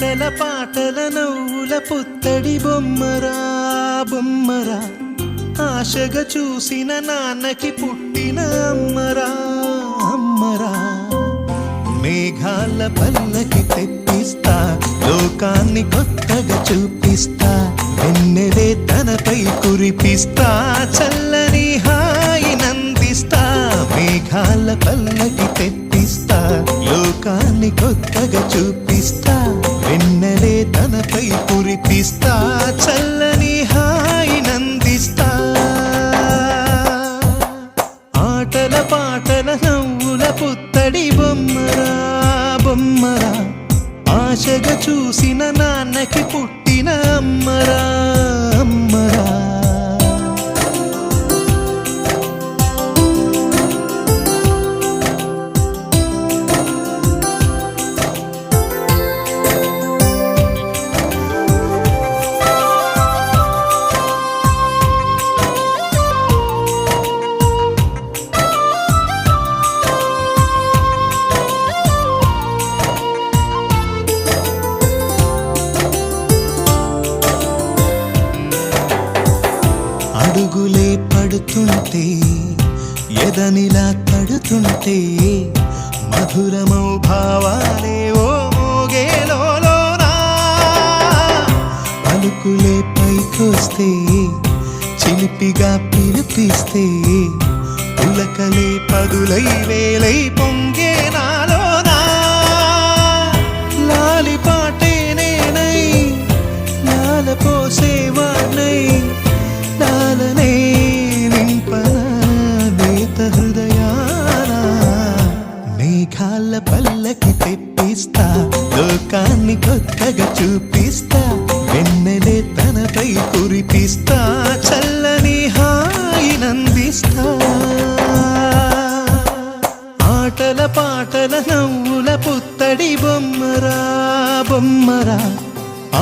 ఆటల పాటల నవ్వుల పుత్తడి బొమ్మరా బొమ్మరా, ఆశగా చూసిన నాన్నకి పుట్టిన అమ్మరా అమ్మరా. మేఘాల పల్లకి తెప్పిస్తా, లోకాన్ని కొత్తగా చూపిస్తా, వెన్నెలే తనపై కురిపిస్తా, చల్లని హాయి నందిస్తా. మేఘాల పల్లకి తెప్పిస్తా, లోకాన్ని కొత్తగా చూపిస్తా, వెన్నెలే తనపై కురిపిస్తా, చల్లని హాయి నందిస్తా. ఆటల పాటల నవ్వుల పుత్తడి బొమ్మరా బొమ్మరా, ఆశగా చూసిన నాన్నకి పుట్టిన అమ్మరా అమ్మరా. అడుగులే పడుతుంటే, ఎదనిలా తడుతుంటే, మధురమౌ భావాలే ఓ మోగేలోనా. పలుకులే పైకొస్తే, చిలిపిగా పిలిపిస్తే, పులకలే పదులై వేలై పొంగే నాలోనా. లాలిపాటే నేనై లాలపోసేవాణ్ణై, లాలనే నింపనా నేత హృదయాన. మేఘాల పల్లకి తెప్పిస్తా, లోకాన్ని కొత్తగా చూపిస్తా, వెన్నెలే తనపై కురిపిస్తా, చల్లని హాయి నందిస్తా. ఆటల పాటల నవ్వుల పుత్తడి బొమ్మరా బొమ్మరా,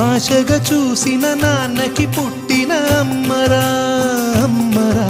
ఆశగా చూసిన నాన్నకి పుట్టిన అమ్మరా అమ్మరా.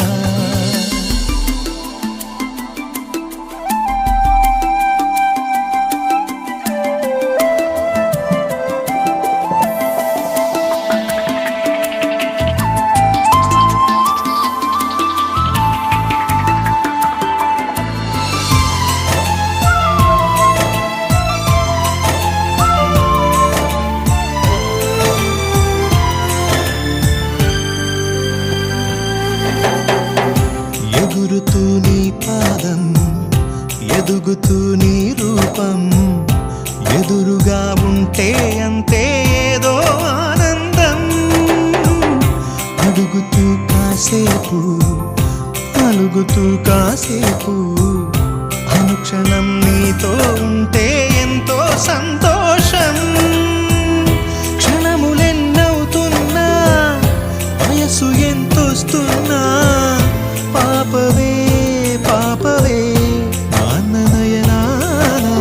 ఎగురుతూ నీ పాదం, ఎదుగుతూ నీ రూపం, ఎదురుగా ఉంటే అంతే ఏదో ఆనందం. అడుగుతూ కాసేపు, అలుగుతూ కాసేపు, అనుక్షణం నీతో ఉంటే ఎంతో సంతోషం. క్షణములెన్నవుతున్నా, వయసు ఎంతొస్తున్నా, పాపవే పాపవే నాన్ననయనానా.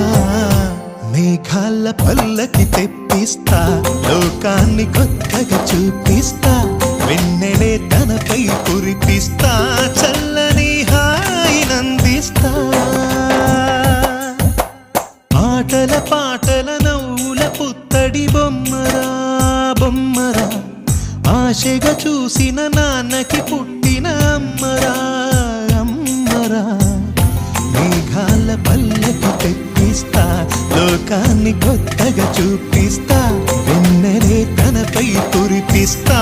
మేఘాల పల్లకి తెప్పిస్తా, లోకాన్ని కొత్తగా చూపిస్తా, వెన్నెలే తనపై కురిపిస్తా, చల్లని హాయి నందిస్తా. ఆటల పాటల నవ్వుల పుత్తడి బొమ్మరా బొమ్మరా, ఆశగా చూసిన నాన్నకి పుట్టిన అమ్మరా అమ్మరా. మేఘాల పల్లకి తెప్పిస్తా, లోకాన్ని కొత్తగా చూపిస్తా, వెన్నెలే తనపై కురిపిస్తా,